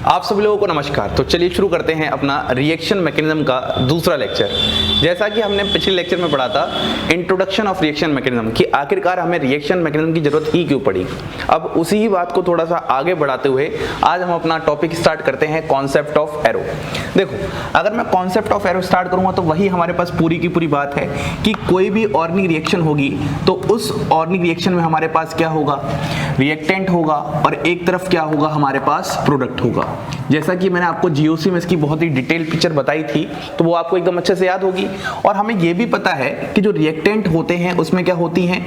आप सभी लोगों को नमस्कार। तो चलिए शुरू करते हैं अपना रिएक्शन मैकेनिज्म का दूसरा लेक्चर। जैसा कि हमने पिछले लेक्चर में पढ़ा था इंट्रोडक्शन ऑफ रिएक्शन मैकेनिज्म कि आखिरकार हमें रिएक्शन मैकेनिज्म की जरूरत ही क्यों पड़ी। अब उसी ही बात को थोड़ा सा आगे बढ़ाते हुए आज हम अपना टॉपिक स्टार्ट करते हैं कॉन्सेप्ट ऑफ एरो। देखो, अगर मैं कॉन्सेप्ट ऑफ एरो स्टार्ट करूंगा तो वही हमारे पास पूरी की पूरी बात है कि कोई भी ऑर्गेनिक रिएक्शन होगी तो उस ऑर्गेनिक रिएक्शन में हमारे पास क्या होगा, रिएक्टेंट होगा और एक तरफ क्या होगा, हमारे पास प्रोडक्ट होगा। जैसा कि मैंने आपको जीओसी में इसकी बहुत ही डिटेल पिक्चर बताई थी तो वो आपको एकदम अच्छे से याद होगी। और हमें ये भी पता है कि जो रिएक्टेंट होते हैं उसमें क्या होती हैं,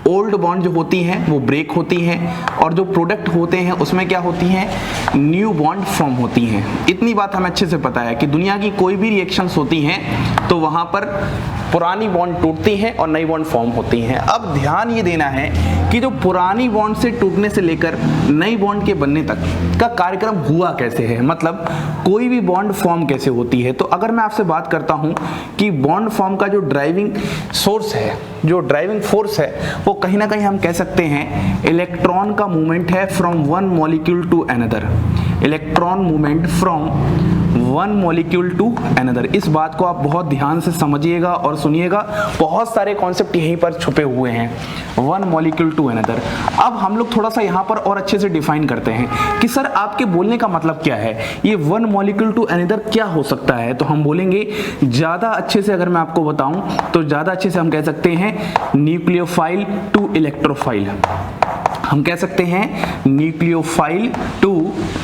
ओल्ड बॉन्ड जो होती हैं वो ब्रेक होती हैं और जो प्रोडक्ट होते हैं उसमें क्या होती हैं, न्यू बॉन्ड फॉर्म होती हैं। इतनी बात हमें अच्छे से पता है कि दुनिया की कोई भी रिएक्शंस होती हैं तो वहां पर पुरानी बॉन्ड टूटती हैं और नई बॉन्ड फॉर्म होती हैं। अब ध्यान ये देना है कि जो पुरानी बॉन्ड से टूटने से लेकर नई बॉन्ड के बनने तक का कार्यक्रम हुआ कैसे है, मतलब कोई भी बॉन्ड फॉर्म कैसे होती है। तो अगर मैं आपसे बात करता हूं कि बॉन्ड फॉर्म का जो ड्राइविंग सोर्स है, जो ड्राइविंग फोर्स है, वो कहीं ना कहीं हम कह सकते हैं इलेक्ट्रॉन का मूवमेंट है from one molecule to another. Electron movement from one molecule to another. इस बात को आप बहुत ध्यान से समझिएगा और सुनिएगा, बहुत सारे कॉन्सेप्ट यहीं पर छुपे हुए हैं। One molecule to another. अब हम लोग थोड़ा सा यहाँ पर और अच्छे से डिफाइन करते हैं कि सर आपके बोलने का मतलब क्या है, ये वन मॉलिक्यूल टू अनदर क्या हो सकता है। तो हम बोलेंगे ज्यादा अच्छे से, अगर मैं आपको बताऊं तो ज्यादा अच्छे से हम कह सकते हैं न्यूक्लियोफाइल टू इलेक्ट्रोफाइल। हम कह सकते हैं न्यूक्लियोफाइल टू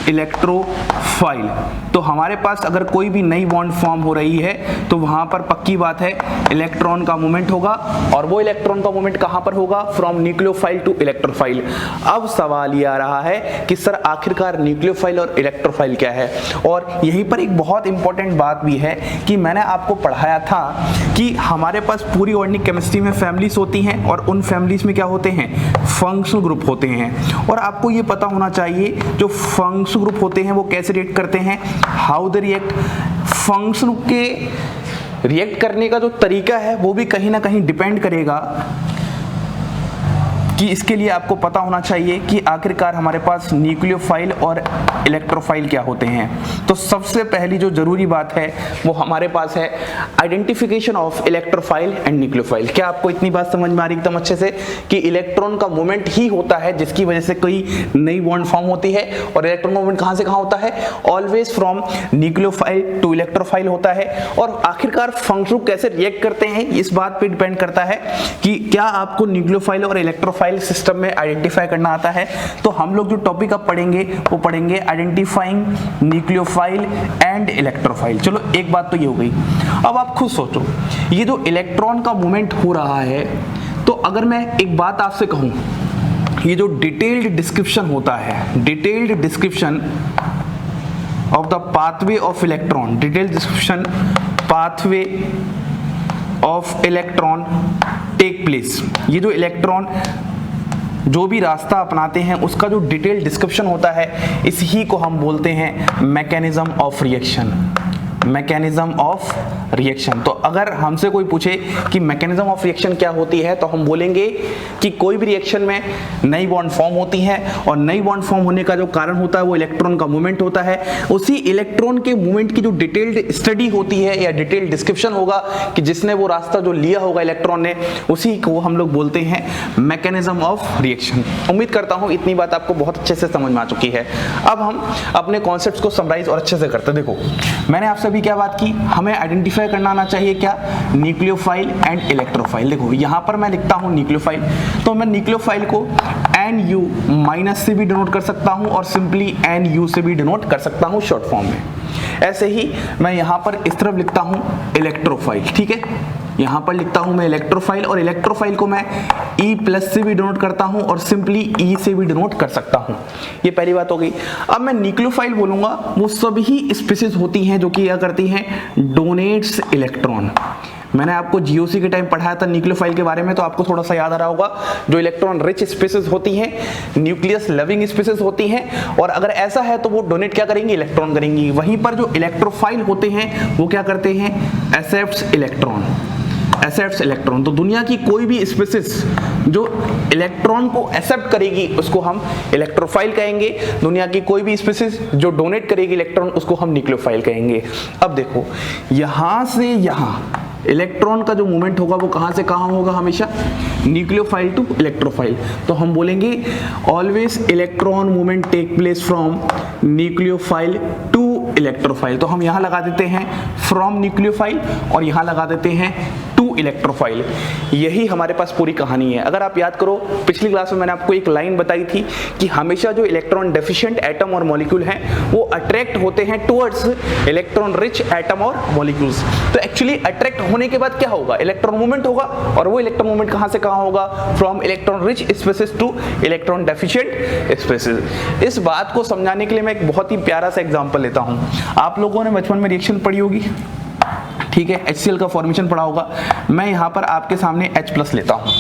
इलेक्ट्रोफाइल। तो हमारे पास अगर कोई भी नई बॉन्ड फॉर्म हो रही है तो वहां पर पक्की बात है इलेक्ट्रॉन का मूवमेंट होगा और वो इलेक्ट्रॉन का मूवमेंट कहां पर होगा, फ्रॉम न्यूक्लियोफाइल टू इलेक्ट्रोफाइल। अब सवाल ये आ रहा है कि सर आखिरकार न्यूक्लियोफाइल और इलेक्ट्रोफाइल क्या है। और यहीं पर एक बहुत इंपॉर्टेंट बात भी है कि मैंने आपको पढ़ाया था कि हमारे पास पूरी ऑर्गेनिक केमिस्ट्री में फैमिलीज होती हैं और उन फैमिलीज में क्या होते हैं, फंक्शनल ग्रुप होते हैं। और आपको ये पता होना चाहिए जो फंक्शनल ग्रुप होते हैं वो कैसे रिएक्ट करते हैं, हाउ दे रिएक्ट। फंक्शन के रिएक्ट करने का जो तरीका है वो भी कहीं ना कहीं डिपेंड करेगा कि इसके लिए आपको पता होना चाहिए कि आखिरकार हमारे पास न्यूक्लियोफाइल और इलेक्ट्रोफाइल क्या होते हैं। तो सबसे पहली जो जरूरी बात है वो हमारे पास है identification of electrophile and nucleophile. क्या आपको इतनी बात समझ में आ रही एकदम अच्छे से कि इलेक्ट्रॉन का मूवमेंट ही होता है जिसकी वजह से कोई नई बॉन्ड फॉर्म होती है और इलेक्ट्रॉन मूवमेंट कहां से कहां होता है, always from nucleophile to electrophile होता है। और आखिरकार फंक्शन कैसे रिएक्ट करते हैं इस बात पे डिपेंड करता है कि क्या आपको न्यूक्लियोफाइल और इलेक्ट्रोफाइल सिस्टम में आइडेंटिफाई करना आता है। तो हम लोग जो टॉपिक अब पढ़ेंगे वो पढ़ेंगे आइडेंटिफाइंग न्यूक्लियोफाइल एंड इलेक्ट्रोफाइल। चलो एक बात तो ये हो गई। अब आप खुद सोचो, ये जो इलेक्ट्रॉन का मूवमेंट हो रहा है, तो अगर मैं एक बात आपसे कहूं, ये जो डिटेल्ड डिस्क्रिप्शन होता है, detailed description of the pathway of electron, detailed description pathway of electron take place. ये जो इलेक्ट्रॉन जो भी रास्ता अपनाते हैं उसका जो डिटेल डिस्क्रिप्शन होता है, इसी को हम बोलते हैं mechanism of reaction. Mechanism of reaction. तो अगर हमसे कोई पूछे कि मैकेनिज्म ऑफ रिएक्शन क्या होती है तो हम बोलेंगे कि कोई भी रिएक्शन में नई बॉन्ड फॉर्म होती है और नई बॉन्ड फॉर्म होने का जो कारण होता है वो इलेक्ट्रॉन का मूवमेंट होता है। उसी इलेक्ट्रॉन के मूवमेंट की जो डिटेल्ड स्टडी होती है या डिटेल्ड डिस्क्रिप्शन होगा कि जिसने वो रास्ता जो लिया होगा इलेक्ट्रॉन ने, उसी को हम लोग बोलते हैं मैकेनिज्म ऑफ रिएक्शन। उम्मीद करता हूं इतनी बात आपको बहुत अच्छे से समझ में आ चुकी है। अब हम अपने कॉन्सेप्ट्स को समराइज और अच्छे से करते हैं। देखो, मैंने आपसे क्या बात की, हमें आइडेंटिफाई करना आना चाहिए क्या, न्यूक्लियोफाइल एंड इलेक्ट्रोफाइल। देखो यहां पर मैं लिखता हूं न्यूक्लियोफाइल, तो मैं न्यूक्लियोफाइल को NU माइनस से भी डिनोट कर सकता हूं और सिंपली NU से भी डिनोट कर सकता हूं शॉर्ट फॉर्म में। ऐसे ही मैं यहां पर इस तरफ लिखता हूं इलेक्ट्रोफाइल, ठीक है। यहां पर लिखता हूं मैं इलेक्ट्रोफाइल और इलेक्ट्रोफाइल को मैं E+ से भी डिनोट करता हूं और सिंपली E से भी डिनोट कर सकता हूं। ये पहली बात हो गई। अब मैं न्यूक्लियोफाइल बोलूंगा, वो सभी स्पीसीज होती हैं जो कि क्या करती हैं, डोनेट्स इलेक्ट्रॉन। मैंने आपको जीओसी के टाइम पढ़ाया था न्यूक्लियोफाइल के बारे में, तो आपको थोड़ा सा याद आ रहा होगा। जो इलेक्ट्रॉन रिच स्पीसीज होती हैं, न्यूक्लियस लविंग स्पीसीज होती हैं, और अगर ऐसा है तो वो डोनेट क्या करेंगी, इलेक्ट्रॉन करेंगी। वहीं पर जो इलेक्ट्रोफाइल होते हैं वो क्या करते हैं, एक्सेप्ट्स इलेक्ट्रॉन। Accepts electron. तो दुनिया की कोई भी स्पीसीज जो इलेक्ट्रॉन को एक्सेप्ट करेगी उसको हम इलेक्ट्रोफाइल कहेंगे, दुनिया की कोई भी स्पीशीज जो डोनेट करेगी इलेक्ट्रॉन उसको हम न्यूक्लियोफाइल कहेंगे। अब देखो यहां से यहां इलेक्ट्रॉन का जो मूवमेंट होगा वो कहां से कहां होगा, हमेशा न्यूक्लियोफाइल टू इलेक्ट्रोफाइल। तो हम बोलेंगे always electron movement take place from nucleophile to electrophile. तो हम यहां लगा देते हैं फ्रॉम न्यूक्लियोफाइल और यहां लगा देते हैं टू इलेक्ट्रोफाइल। यही हमारे पास पूरी कहानी है। अगर आप याद करो पिछली क्लास में मैंने आपको एक लाइन बताई थी कि हमेशा जो इलेक्ट्रॉन डेफिशिएंट एटम और मॉलिक्यूल हैं वो अट्रैक्ट होते हैं टुवर्ड्स इलेक्ट्रॉन रिच एटम और मॉलिक्यूल्स। तो एक्चुअली अट्रैक्ट होने के बाद क्या होगा, इलेक्ट्रॉन मूवमेंट होगा, और वो इलेक्ट्रॉन मूवमेंट कहां से कहां होगा, from electron rich species to electron deficient species. इस बात को समझाने के लिए मैं एक बहुत ही प्यारा सा एग्जांपल लेता हूं। आप लोगों ने बचपन में रिएक्शन पढ़ी होगी, ठीक है, HCl का फॉर्मेशन पढ़ा होगा। मैं यहां पर आपके सामने H+ लेता हूं,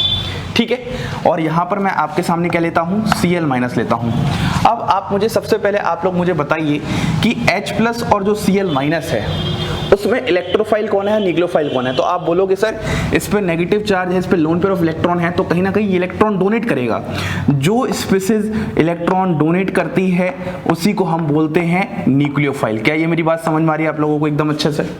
ठीक है, और यहां पर मैं आपके सामने क्या लेता हूं, Cl- लेता हूं। अब आप मुझे सबसे पहले आप लोग मुझे बताइए कि H+ और जो Cl- है उसमें इलेक्ट्रोफाइल कौन है, न्यूक्लियोफाइल कौन है। तो आप बोलोगे सर इस पे नेगेटिव चार्ज है, इस पे लोन पेयर ऑफ इलेक्ट्रॉन है, तो कहीं ना कहीं इलेक्ट्रॉन डोनेट करेगा। जो स्पीशीज इलेक्ट्रॉन डोनेट करती है उसी को हम बोलते हैं न्यूक्लियोफाइल। क्या ये मेरी बात समझ में आ रही है आप लोगों को एकदम अच्छे से।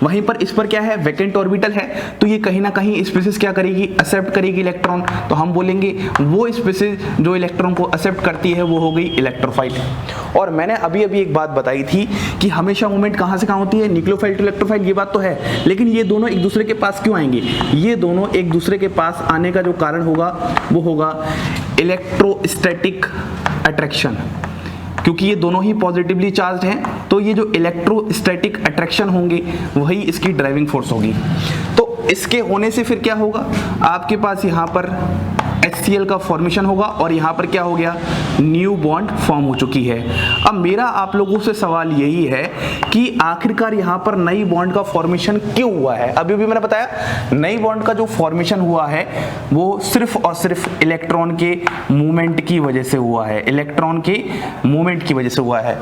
वहीं पर इस पर क्या है, वैकेंट ऑर्बिटल है, तो ये कहीं ना कहीं स्पीशीज क्या करेगी, एक्सेप्ट करेगी इलेक्ट्रॉन। तो हम बोलेंगे वो स्पीशीज जो इलेक्ट्रॉन को एक्सेप्ट करती है वो हो गई इलेक्ट्रोफाइल। और मैंने अभी अभी एक बात बताई थी कि हमेशा मूवमेंट कहां से कहां होती है, न्यूक्लियोफाइल टू इलेक्ट्रोफाइल, ये बात तो है, लेकिन ये दोनों एक दूसरे के पास क्यों आएंगे, ये दोनों एक दूसरे के पास आने का जो कारण होगा वो होगा इलेक्ट्रोस्टैटिक अट्रैक्शन। क्योंकि ये दोनों ही पॉजिटिवली चार्ज हैं तो ये जो इलेक्ट्रोस्टैटिक अट्रैक्शन होंगे वही इसकी ड्राइविंग फोर्स होगी। तो इसके होने से फिर क्या होगा, आपके पास यहाँ पर HCl का फॉर्मेशन होगा और यहाँ पर क्या हो गया, न्यू बॉन्ड फॉर्म हो चुकी है। अब मेरा आप लोगों से सवाल यही है कि आखिरकार यहाँ पर नई बॉन्ड का फॉर्मेशन क्यों हुआ है। अभी भी मैंने बताया नई बॉन्ड का जो फॉर्मेशन हुआ है वो सिर्फ और सिर्फ इलेक्ट्रॉन के मूवमेंट की वजह से हुआ है, इलेक्ट्रॉन के मूवमेंट की वजह से हुआ है।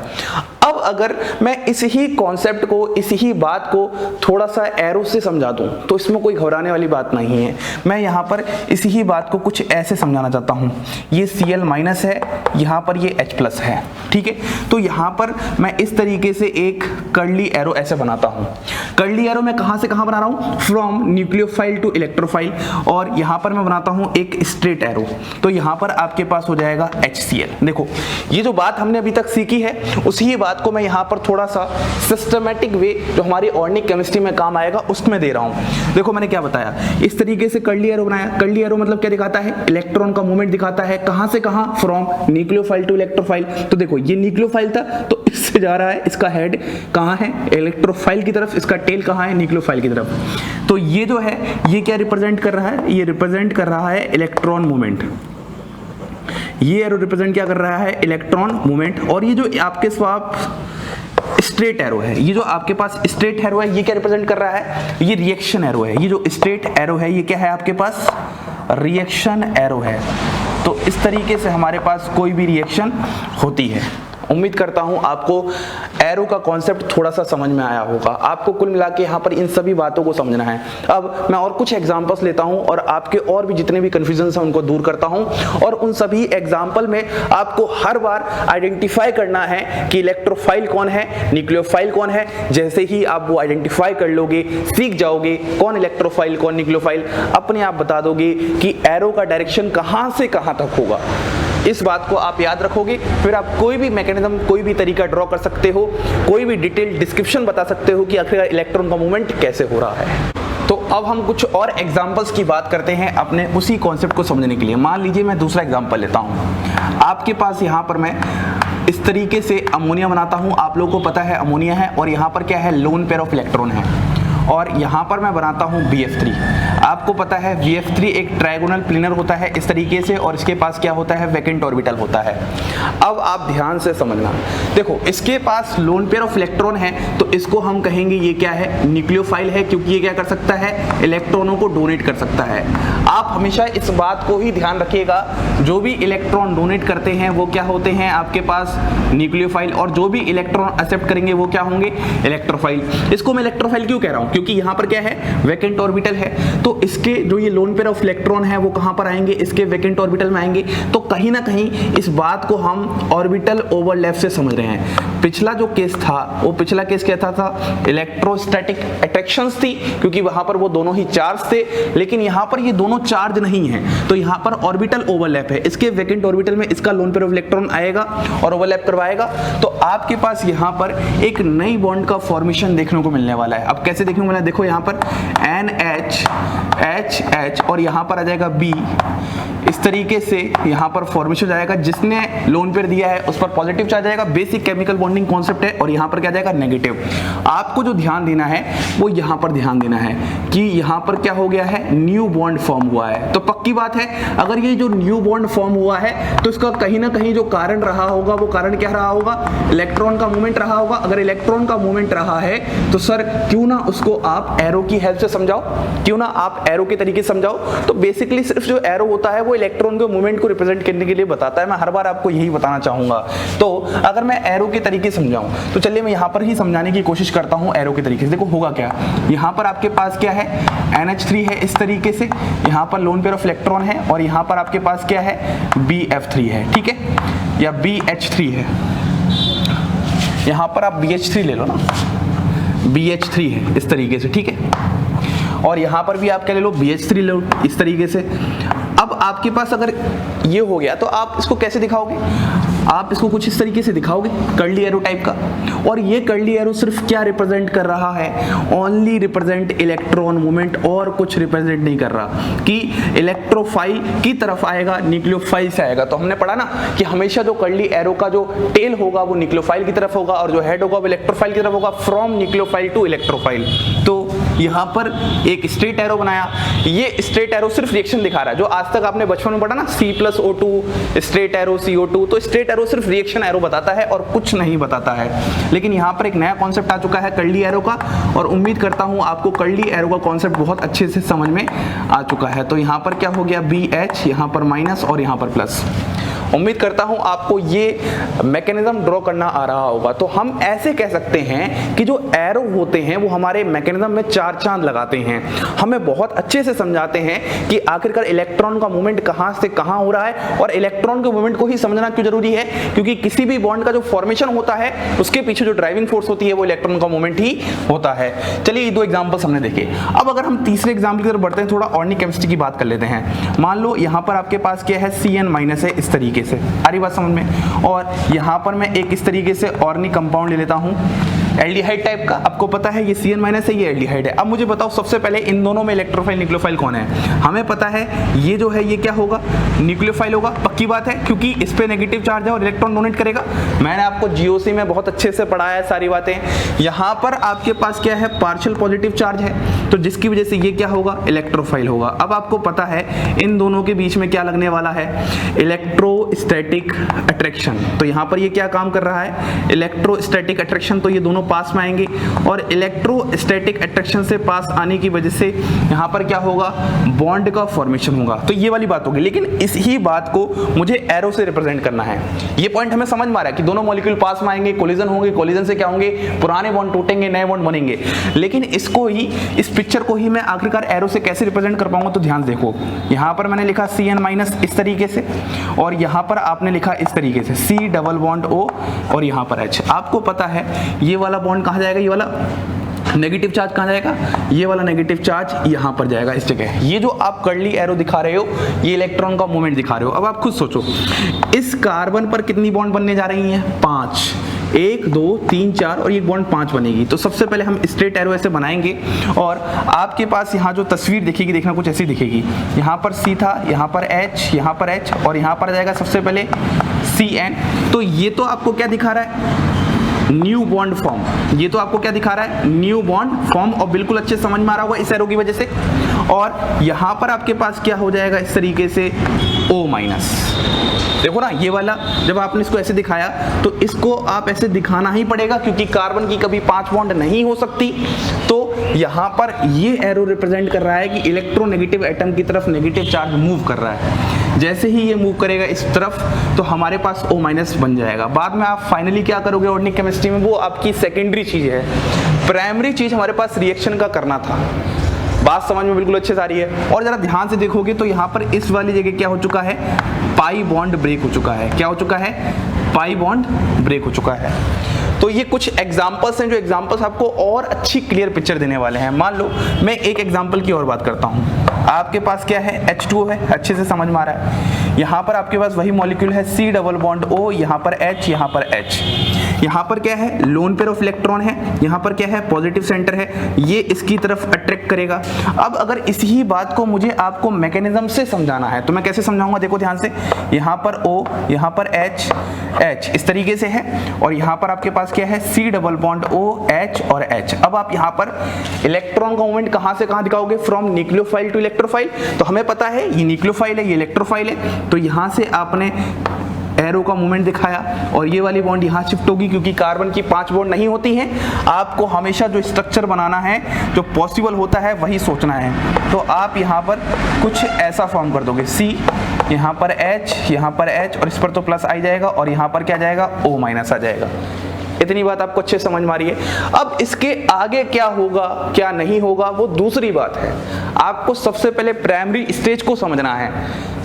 अब अगर मैं इस ही कॉन्सेप्ट को, इस ही बात को थोड़ा सा एरो से समझा दूं तो इसमें कोई घबराने वाली बात नहीं है। मैं यहाँ पर इसी ही बात को कुछ ऐसे समझाना चाहता हूँ। ये Cl- है, यहाँ पर ये H+ है, ठीक है। तो यहाँ पर मैं इस तरीके से एक कर्ली एरो ऐसे बनाता हूँ। कर्ली एरो मैं कहाँ से कहाँ बना रहा हूँ, फ्रॉम न्यूक्लियोफाइल टू इलेक्ट्रोफाइल, और यहाँ पर मैं बनाता हूँ एक स्ट्रेट एरो। तो यहाँ पर आपके पास हो जाएगा HCl। देखो ये जो बात हमने अभी तक सीखी है उसी बात को मैं यहाँ पर थोड़ा सा सिस्टमैटिक वे जो हमारी ऑर्गेनिक केमिस्ट्री में काम आएगा उसमें दे रहा हूँ। देखो मैंने क्या बताया, इस तरीके से कर्ली एरो बनाया। कर्ली एरो मतलब क्या दिखाता है, इलेक्ट्रॉन का मूवमेंट दिखाता है, कहां से कहां, फ्रॉम न्यूक्लियोफाइल टू इलेक्ट्रोफाइल। तो देखो ये न्यूक्लियोफाइल था तो इससे जा रहा है, इसका हेड कहां है, इलेक्ट्रोफाइल की तरफ, इसका टेल कहां है, न्यूक्लियोफाइल की तरफ। तो ये जो है ये क्या रिप्रेजेंट कर रहा है, ये रिप्रेजेंट कर रहा है इलेक्ट्रॉन मूवमेंट। ये एरो रिप्रेजेंट क्या कर रहा है, इलेक्ट्रॉन मूवमेंट। और ये जो आपके स्ट्रेट एरो है, ये जो आपके पास स्ट्रेट एरो है ये क्या रिप्रेजेंट कर रहा है, ये रिएक्शन एरो है। ये जो स्ट्रेट एरो है ये क्या है आपके पास, रिएक्शन एरो है। तो इस तरीके से हमारे पास कोई भी रिएक्शन होती है। उम्मीद करता हूं आपको एरो का कॉन्सेप्ट थोड़ा सा समझ में आया होगा। आपको कुल मिला के यहाँ पर इन सभी बातों को समझना है। अब मैं और कुछ एग्जांपल्स लेता हूं और आपके और भी जितने भी कंफ्यूजन हैं उनको दूर करता हूं, और उन सभी एग्जांपल में आपको हर बार आइडेंटिफाई करना है कि इलेक्ट्रोफाइल कौन है, न्यूक्लियोफाइल कौन है। जैसे ही आप वो आइडेंटिफाई कर लोगे, सीख जाओगे कौन इलेक्ट्रोफाइल कौन न्यूक्लियोफाइल, अपने आप बता दोगे कि एरो का डायरेक्शन कहां से कहां तक होगा। इस बात को आप याद रखोगे, फिर आप कोई भी मैकेनिज्म, कोई भी तरीका ड्रॉ कर सकते हो, कोई भी डिटेल डिस्क्रिप्शन बता सकते हो कि आखिर इलेक्ट्रॉन का मूवमेंट कैसे हो रहा है। तो अब हम कुछ और एग्जांपल्स की बात करते हैं अपने उसी कॉन्सेप्ट को समझने के लिए। मान लीजिए मैं दूसरा एग्जांपल लेता हूं। आपके पास यहाँ पर मैं इस तरीके से अमोनिया बनाता हूं। आप लोगों को पता है अमोनिया है और यहाँ पर क्या है, लोन पेयर ऑफ इलेक्ट्रॉन है। और यहाँ पर मैं बनाता हूँ BF3। आपको पता है BF3 एक ट्रायगोनल प्लेनर होता है इस तरीके से, और इसके पास क्या होता है, वैकेंट ऑर्बिटल होता है। अब आप ध्यान से समझना, देखो इसके पास लोन पेयर ऑफ इलेक्ट्रॉन है तो इसको हम कहेंगे ये क्या है, न्यूक्लियोफाइल है, क्योंकि ये क्या कर सकता है, इलेक्ट्रॉनों को डोनेट कर सकता है। आप हमेशा इस बात को ही ध्यान रखिएगा, जो भी इलेक्ट्रॉन डोनेट करते हैं वो क्या होते हैं आपके पास न्यूक्लियोफाइल, और जो भी इलेक्ट्रॉन एक्सेप्ट करेंगे वो क्या होंगे इलेक्ट्रोफाइल। इसको मैं इलेक्ट्रोफाइल क्यों कह रहा हूं, क्योंकि यहां पर क्या है वैकेंट ऑर्बिटल है, तो इसके जो ये लोन पेयर ऑफ इलेक्ट्रॉन है वो कहां पर आएंगे, इसके वैकेंट ऑर्बिटल में आएंगे। तो कहीं ना कहीं इस बात को हम ऑर्बिटल ओवरलैप से समझ रहे हैं। पिछला जो केस था वो पिछला केस कहता था इलेक्ट्रोस्टैटिक अट्रैक्शंस थी, क्योंकि वहां पर वो दोनों ही चार्ज थे, लेकिन यहां पर ये दोनों चार्ज नहीं है, तो यहां पर ऑर्बिटल ओवरलैप है। इसके वैकेंट ऑर्बिटल में इसका लोन पेयर ऑफ इलेक्ट्रॉन आएगा और ओवरलैप करवाएगा, तो आपके पास यहां पर एक नई बॉन्ड का फॉर्मेशन देखने को मिलने वाला है। अब कैसे देखने को मिला, देखो यहां पर NH HH और यहां पर आ जाएगा B, इस तरीके से यहां पर फॉर्मेशन हो जाएगा। जिसने लोन पेयर दिया है उस पर पॉजिटिव चार्ज आएगा, बेसिक केमिकल बॉन्डिंग कॉन्सेप्ट है, और यहां पर क्या जाएगा नेगेटिव। आपको जो ध्यान देना है वो यहां पर ध्यान देना है कि यहां पर क्या हो गया है, न्यू बॉन्ड फॉर्म हुआ है। तो पक्की बात है, अगर ये जो न्यू बॉन्ड फॉर्म हुआ है तो इसका कहीं ना कहीं जो कारण रहा होगा वो कारण क्या रहा होगा, इलेक्ट्रॉन का मूवमेंट रहा होगा। अगर इलेक्ट्रॉन का मूवमेंट रहा है तो सर क्यों ना उसको आप एरो की हेल्प से समझाओ, क्यों ना आप एरो के तरीके से समझाओ। तो बेसिकली सिर्फ जो एरो होता है वो इलेक्ट्रॉन के मूवमेंट को रिप्रेजेंट करने के लिए बताता है। मैं हर बार आपको यही बताना चाहूंगा। तो अगर मैं एरो के तरीके समझाऊं तो चलिए मैं यहां पर ही समझाने की कोशिश करता हूं एरो के तरीके से। देखो होगा क्या, यहां पर आपके पास क्या है NH3 है इस तरीके से, यहां पर लोन पेयर ऑफ इलेक्ट्रॉन है, और यहां पर आपके पास क्या है BF3 है, ठीक है, या BH3 है। यहां पर आप BH3 ले लो ना, BH3 है इस तरीके से, ठीक है, और यहां पर भी आप क्या ले लो BH3 ले लो इस तरीके से। अब आपके पास अगर ये हो गया तो आप इसको कैसे दिखाओगे, आप इसको कुछ इस तरीके से दिखाओगे, कर्ली एरो टाइप का। और ये कर्ली एरो सिर्फ क्या रिप्रेजेंट कर रहा है, ओनली रिप्रेजेंट इलेक्ट्रॉन मूवमेंट, और कुछ रिप्रेजेंट नहीं कर रहा कि इलेक्ट्रोफाइल की तरफ आएगा न्यूक्लियोफाइल से आएगा। तो हमने पढ़ा ना कि हमेशा जो कर्ली एरो का जो टेल होगा वो न्यूक्लियोफाइल की तरफ होगा, और जो हेड होगा वो इलेक्ट्रोफाइल की तरफ होगा, फ्रॉम न्यूक्लियोफाइल टू इलेक्ट्रोफाइल। तो यहाँ पर एक स्ट्रेट एरो बनाया, ये स्ट्रेट एरो सिर्फ रिएक्शन दिखा रहा है। जो आज तक आपने बचपन में पढ़ा ना C+O2 स्ट्रेट एरो CO2, तो स्ट्रेट एरो सिर्फ रिएक्शन एरो बताता है और कुछ नहीं बताता है। लेकिन यहाँ पर एक नया कॉन्सेप्ट आ चुका है कर्ली एरो का, और उम्मीद करता हूँ आपको कर्ली एरो का कॉन्सेप्ट बहुत अच्छे से समझ में आ चुका है। तो यहाँ पर क्या हो गया BH, यहाँ पर माइनस और यहाँ पर प्लस। उम्मीद करता हूं आपको ये मैकेनिज्म ड्रॉ करना आ रहा होगा। तो हम ऐसे कह सकते हैं कि जो एरो होते हैं वो हमारे मैकेनिज्म में चार चांद लगाते हैं, हमें बहुत अच्छे से समझाते हैं कि आखिरकार इलेक्ट्रॉन का मूवमेंट कहां से कहां हो रहा है। और इलेक्ट्रॉन के मूवमेंट को ही समझना क्यों जरूरी है, क्योंकि किसी भी बॉन्ड का जो फॉर्मेशन होता है उसके पीछे जो ड्राइविंग फोर्स होती है वो इलेक्ट्रॉन का मूवमेंट ही होता है। चलिए ये दो एग्जांपल्स हमने देखे। अब अगर हम तीसरे एग्जांपल की तरफ बढ़ते हैं, थोड़ा ऑर्गेनिक केमिस्ट्री की बात कर लेते हैं। मान लो यहाँ पर आपके पास क्या है CN- है इस तरीके से, आ रही बात समझ में। और यहाँ पर मैं एक इस तरीके से ऑर्गेनिक कंपाउंड ले लेता हूँ एल्डिहाइड टाइप का। आपको पता है ये CN- है, ये एल्डिहाइड है। अब मुझे बताओ सबसे पहले इन दोनों में इलेक्ट्रोफाइल न्यूक्लियोफाइल कौन है। हमें पता है ये जो है ये क्या होगा, न्यूक्लियोफाइल होगा, पक्की बात है, क्योंकि इस पे नेगेटिव चार्ज है और इलेक्ट्रॉन डोनेट करेगा। मैंने आपको GOC में बहुत अच्छे से पढ़ाया है सारी बातें। यहाँ पर आपके पास क्या है, पार्शियल पॉजिटिव चार्ज है, तो जिसकी वजह से ये क्या होगा, इलेक्ट्रोफाइल होगा। अब आपको पता है इन दोनों के बीच में क्या लगने वाला है, इलेक्ट्रोस्टैटिक अट्रैक्शन। तो यहाँ पर ये क्या काम कर रहा है, इलेक्ट्रोस्टैटिक अट्रैक्शन। तो ये दोनों पास में आएंगे और इलेक्ट्रोस्टैटिक अट्रैक्शन से पास आने की वजह से यहाँ पर क्या होगा, बॉन्ड का फॉर्मेशन होगा। तो ये वाली बात होगी, लेकिन इस ही बात को मुझे एरो से रिप्रेजेंट करना है। ये पॉइंट हमें समझ में आ रहा है कि दोनों मॉलिक्यूल पास में आएंगे, कोलिजन होंगे, कोलिजन से क्या होंगे, पुराने बॉन्ड टूटेंगे, नए बॉन्ड बनेंगे। लेकिन इसको ही, इस पिक्चर को ही मैं आखिरकार एरो से कैसे रिप्रेजेंट कर पाऊंगा। तो ध्यान देखो, यहाँ पर मैंने लिखा CN- इस तरीके से, और यहाँ पर आपने लिखा इस तरीके से C+O और यहाँ पर H। आपको पता है ये वाला बॉन्ड कहाँ जाएगा, ये वाला नेगेटिव चार्ज कहाँ जाएगा, ये वाला नेगेटिव चार्ज यहाँ पर जाएगा इस जगह। ये जो आप कर्ली एरो दिखा रहे हो ये इलेक्ट्रॉन का मूवमेंट दिखा रहे हो। अब आप खुद सोचो इस कार्बन पर कितनी बॉन्ड बनने जा रही हैं, 5, 1 2 3 4 और ये बॉन्ड 5 बनेगी। तो सबसे पहले हम स्ट्रेट एरो ऐसे बनाएंगे और आपके पास यहाँ जो तस्वीर दिखेगी, देखना कुछ ऐसी दिखेगी। यहाँ पर C था, यहाँ पर H, यहाँ पर H और यहाँ पर आ जाएगा सबसे पहले CN। तो ये तो आपको क्या दिखा रहा है, न्यू बॉन्ड फॉर्म। ये तो आपको क्या दिखा रहा है, न्यू बॉन्ड फॉर्म, और बिल्कुल अच्छे समझ में आ रहा होगा इस एरो की वजह से। और यहाँ पर आपके पास क्या हो जाएगा इस तरीके से O-। देखो ना, ये वाला जब आपने इसको ऐसे दिखाया तो इसको आप ऐसे दिखाना ही पड़ेगा क्योंकि कार्बन की कभी 5 बॉन्ड नहीं हो सकती। तो यहाँ पर ये एरो रिप्रेजेंट कर रहा है कि इलेक्ट्रोनेगेटिव एटम की तरफ नेगेटिव चार्ज मूव कर रहा है। जैसे ही ये मूव करेगा इस तरफ तो हमारे पास O- बन जाएगा। बाद में आप फाइनली क्या करोगे ऑर्गेनिक केमिस्ट्री में, वो आपकी सेकेंडरी चीज है। प्राइमरी चीज हमारे पास रिएक्शन का करना था। बात समझ में बिल्कुल अच्छे से आ रही है। और जरा ध्यान से देखोगे तो यहाँ पर इस वाली जगह क्या हो चुका है, पाई बॉन्ड ब्रेक हो चुका है। क्या हो चुका है, पाई बॉन्ड ब्रेक हो चुका है। तो ये कुछ एग्जांपल्स हैं जो एग्जांपल्स आपको और अच्छी क्लियर पिक्चर देने वाले हैं। मान लो मैं एक एग्जांपल की और बात करता हूँ। आपके पास क्या है, H2O है, अच्छे से समझ में आ रहा है। यहाँ पर आपके पास वही मॉलिक्यूल है C डबल बॉन्ड O, यहाँ पर H, यहाँ पर H। यहाँ पर क्या है, लोन पेयर ऑफ इलेक्ट्रॉन है, यहाँ पर क्या है, पॉजिटिव सेंटर है, ये इसकी तरफ अट्रैक्ट करेगा। अब अगर इसी बात को मुझे आपको मैकेनिज्म से समझाना है तो मैं कैसे समझाऊंगा, देखो ध्यान से, यहाँ पर O, यहाँ पर H, H इस तरीके से है, और यहाँ पर आपके पास क्या है, C double bond O, H और H। अब आप यहाँ पर इलेक्ट्रॉन का मूवमेंट कहाँ से कहाँ दिखाओगे, फ्रॉम न्यूक्लियोफाइल टू इलेक्ट्रोफाइल। तो हमें पता है ये न्यूक्लियोफाइल है, ये इलेक्ट्रोफाइल है, तो यहाँ से आपने एरो का मूवमेंट दिखाया और ये वाली बॉन्ड यहाँ शिफ्ट होगी क्योंकि कार्बन की 5 बॉन्ड नहीं होती हैं। आपको हमेशा जो स्ट्रक्चर बनाना है, जो पॉसिबल होता है वही सोचना है। तो आप यहाँ पर कुछ ऐसा फॉर्म कर दोगे, C, यहाँ पर H, यहाँ पर H और इस पर तो प्लस आ जाएगा और यहाँ पर क्या जाएगा, O- आ जाएगा। इतनी बात आपको अच्छे समझ में आ रही है। अब इसके आगे क्या होगा क्या नहीं होगा वो दूसरी बात है। आपको सबसे पहले प्राइमरी स्टेज को समझना है।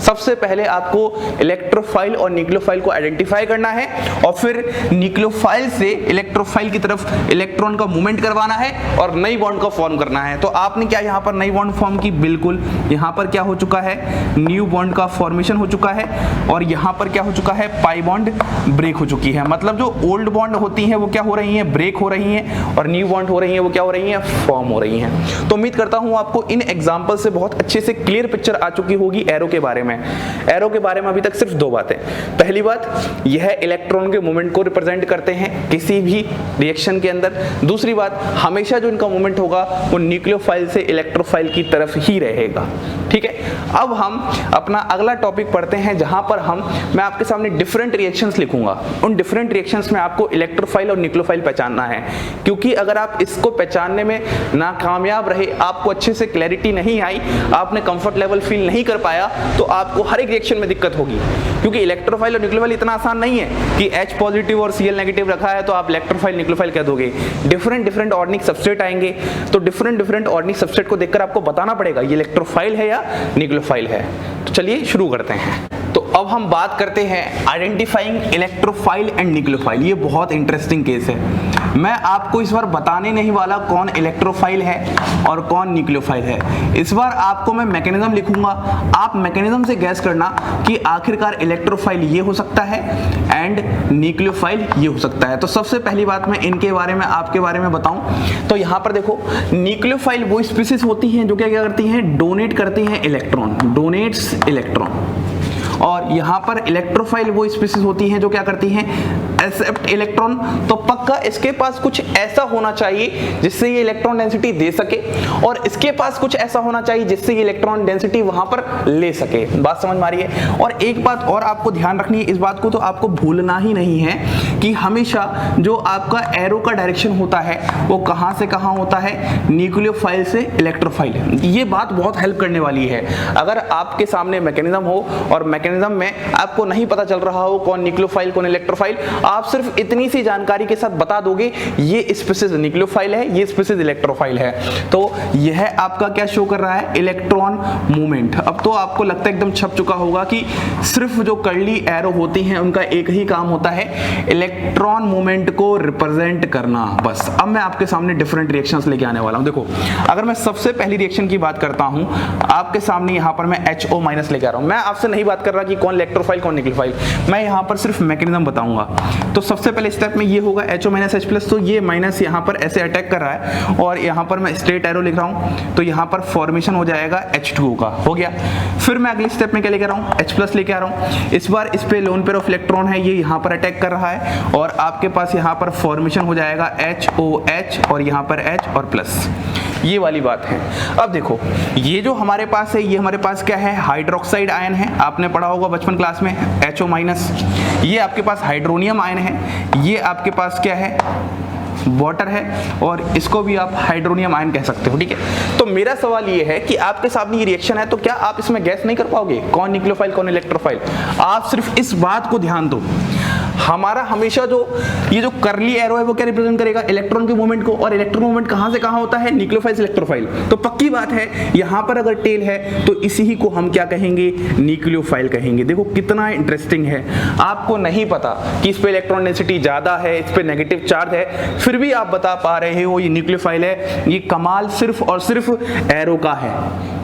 सबसे पहले आपको इलेक्ट्रोफाइल और न्यूक्लियोफाइल को आइडेंटिफाई करना है और फिर न्यूक्लियोफाइल से इलेक्ट्रोफाइल की तरफ इलेक्ट्रॉन का मूवमेंट करवाना है और नई बॉन्ड का फॉर्म करना है। तो आपने क्या यहाँ पर नई बॉन्ड फॉर्म की, बिल्कुल यहाँ पर क्या हो चुका है, न्यू बॉन्ड का फॉर्मेशन हो चुका है और यहाँ पर क्या हो चुका है, पाई बॉन्ड ब्रेक हो चुकी है। मतलब जो ओल्ड बॉन्ड होती है वो क्या हो रही है, ब्रेक हो रही है, और न्यू बॉन्ड हो रही है वो क्या हो रही है, फॉर्म हो रही है। तो उम्मीद करता हूं आपको इन एग्जांपल से बहुत अच्छे से क्लियर पिक्चर आ चुकी होगी एरो के बारे में। एरो के बारे में अभी तक सिर्फ 2 बातें। पहली बात, यह इलेक्ट्रॉन के मूवमेंट को रिप्रेजेंट करते हैं किसी भी रिएक्शन के अंदर। दूसरी बात, हमेशा जो इनका मूवमेंट होगा वो न्यूक्लियोफाइल से इलेक्ट्रोफाइल की तरफ ही रहेगा। ठीक है, अब हम अपना अगला टॉपिक पढ़ते हैं जहां पर मैं आपके सामने डिफरेंट रिएक्शंस लिखूंगा। उन डिफरेंट रिएक्शंस में आपको इलेक्ट्रोफाइल और न्यूक्लियोफाइल पहचानना है, क्योंकि अगर आप इसको पहचानने में नाकामयाब रहे, आपको अच्छे से क्लैरिटी नहीं आई, आपने कंफर्ट लेवल फील नहीं कर पाया, तो आपको हर एक रिएक्शन में दिक्कत होगी। क्योंकि इलेक्ट्रोफाइल और न्यूक्लियोफाइल इतना आसान नहीं है कि H पॉजिटिव और Cl नेगेटिव रखा है तो आप इलेक्ट्रोफाइल न्यूक्लियोफाइल कह दोगे। डिफरेंट ऑर्गेनिक सबस्ट्रेट आएंगे, तो डिफरेंट ऑर्गेनिक सबस्ट्रेट को देखकर आपको बताना पड़ेगा ये इलेक्ट्रोफाइल है या न्यूक्लियोफाइल है। तो चलिए शुरू करते हैं। तो अब हम बात करते हैं आइडेंटिफाइंग इलेक्ट्रोफाइल एंड न्यूक्लियोफाइल। ये बहुत इंटरेस्टिंग केस है। मैं आपको इस बार बताने नहीं वाला कौन इलेक्ट्रोफाइल है और कौन न्यूक्लियोफाइल है। इस बार आपको मैं मैकेनिज्म लिखूंगा, आप मैकेनिज्म से गैस करना कि आखिरकार इलेक्ट्रोफाइल ये हो सकता है एंड न्यूक्लियोफाइल ये हो सकता है। तो सबसे पहली बात मैं इनके बारे में आपके बारे में बताऊं तो यहाँ पर देखो, न्यूक्लियोफाइल वो स्पीसीज होती हैं जो क्या करती हैं, डोनेट करती हैं इलेक्ट्रॉन, डोनेट्स इलेक्ट्रॉन। और यहाँ पर इलेक्ट्रोफाइल वो स्पीसीज होती हैं जो क्या करती हैं, एक्सेप्ट इलेक्ट्रॉन। तो पक्का इसके पास कुछ ऐसा होना चाहिए जिससे ये इलेक्ट्रॉन डेंसिटी दे सके, और इसके पास कुछ ऐसा होना चाहिए जिससे ये इलेक्ट्रॉन डेंसिटी वहां पर ले सके। बात समझ में आ रही है। और एक बात और आपको ध्यान रखनी है, इस बात को तो आपको भूलना ही नहीं है कि हमेशा जो आपका एरो का डायरेक्शन होता है वो कहां से कहां होता है, न्यूक्लियोफाइल से इलेक्ट्रोफाइल। ये बात बहुत हेल्प करने वाली है। अगर आपके सामने मैकेनिज्म हो और मैकेनिज्म में आपको नहीं पता चल रहा हो कौन न्यूक्लियोफाइल कौन इलेक्ट्रोफाइल, आप सिर्फ इतनी सी जानकारी के साथ बता दोगे ये स्पीसीज न्यूक्लियोफाइल है, ये स्पीसीज इलेक्ट्रोफाइल है। तो यह आपका क्या शो कर रहा है, इलेक्ट्रॉन मूवमेंट। अब तो आपको लगता है एकदम छप चुका होगा कि सिर्फ जो कर्ली एरो होती हैं उनका एक ही काम होता है, इलेक्ट्रॉन मूवमेंट को रिप्रेजेंट करना, बस। अब मैं आपके सामने डिफरेंट रिएक्शंस लेके आने वाला हूं। देखो, अगर मैं सबसे पहली रिएक्शन की बात करता हूं, आपके सामने यहां पर मैं HO- लेके आ रहा हूं। मैं आपसे नहीं बात कर रहा कि कौन इलेक्ट्रोफाइल कौन न्यूक्लियोफाइल, मैं यहां पर सिर्फ मैकेनिज्म बताऊंगा। तो सबसे पहले स्टेप में ये होगा HO माइनस H प्लस, तो ये माइनस यहाँ पर ऐसे अटैक कर रहा है और यहाँ पर मैं स्ट्रेट एरो लिख रहा हूँ, तो यहाँ पर फॉर्मेशन हो जाएगा H2O का, हो गया। फिर मैं अगले स्टेप में क्या लेकर आ रहा हूँ, H प्लस लेके आ रहा हूँ। इस बार इस पे लोन पेयर ऑफ इलेक्ट्रॉन है, ये यहाँ पर अटैक कर रहा है और आपके पास यहाँ पर फॉर्मेशन हो जाएगा HOH और यहाँ पर H और प्लस, ये वाली बात है। अब देखो ये जो हमारे पास है, ये हमारे पास क्या है, हाइड्रोक्साइड आयन है, आपने पढ़ा होगा बचपन क्लास में HO माइनस। ये आपके पास हाइड्रोनियम आयन है, ये आपके पास क्या है, वाटर है, और इसको भी आप हाइड्रोनियम आयन कह सकते हो, ठीक है। तो मेरा सवाल ये है कि आपके सामने ये रिएक्शन है, तो क्या आप इसमें गैस नहीं कर पाओगे कौन न्यूक्लियोफाइल कौन इलेक्ट्रोफाइल? आप सिर्फ इस बात को ध्यान दो, हमारा हमेशा जो ये जो करली एरो है वो क्या रिप्रेजेंट करेगा, इलेक्ट्रॉन के मूवमेंट को, और इलेक्ट्रॉन मूवमेंट कहां से कहां होता है, न्यूक्लियोफाइल से इलेक्ट्रोफाइल। तो पक्की बात है यहां पर अगर टेल है तो इसी को हम क्या कहेंगे, न्यूक्लियोफाइल कहेंगे। देखो कितना इंटरेस्टिंग है, आपको नहीं पता कि इस पे इलेक्ट्रॉन डेंसिटी ज्यादा है, इस पे नेगेटिव चार्ज है, फिर भी आप बता पा रहे हो ये न्यूक्लियोफाइल है। ये कमाल सिर्फ और सिर्फ एरो का है,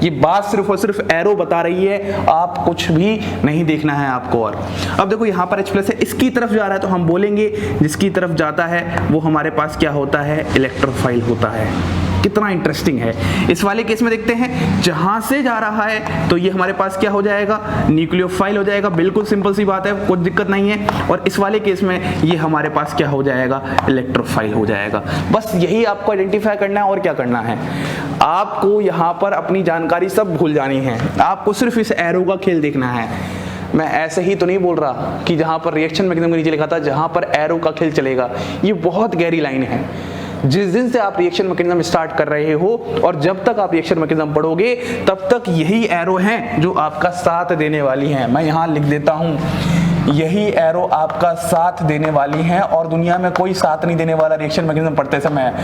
ये बात सिर्फ और सिर्फ एरो बता रही है, आप कुछ भी नहीं देखना है आपको। और अब देखो यहाँ पर H प्लस है, इसकी तरफ जा रहा है तो हम बोलेंगे जिसकी तरफ जाता है वो हमारे पास क्या होता है, इलेक्ट्रोफाइल होता है। कितना इंटरेस्टिंग है। इस वाले केस में देखते हैं जहां से जा रहा है तो ये हमारे पास क्या हो जाएगा, न्यूक्लियोफाइल हो जाएगा, बिल्कुल सिंपल सी बात है, कोई दिक्कत नहीं है। और इस वाले केस में ये हमारे पास क्या हो जाएगा, इलेक्ट्रोफाइल हो जाएगा। बस यही आपको आइडेंटिफाई करना है और क्या करना है, आपको यहाँ पर अपनी जानकारी सब भूल जानी है, आपको सिर्फ इस एरो का खेल देखना है। मैं ऐसे ही तो नहीं बोल रहा कि जहां पर रिएक्शन मैकेनिज्म के नीचे लिखा था जहां पर एरो का खेल चलेगा, ये बहुत गहरी लाइन है। जिस दिन से आप रिएक्शन मैकेनिज्म स्टार्ट कर रहे हो और जब तक आप रिएक्शन मैकेनिज्म पढ़ोगे तब तक यही एरो हैं जो आपका साथ देने वाली हैं। मैं यहाँ लिख देता हूँ, यही एरो आपका साथ देने वाली हैं, और दुनिया में कोई साथ नहीं देने वाला रिएक्शन मैकेनिज्म पढ़ते समय।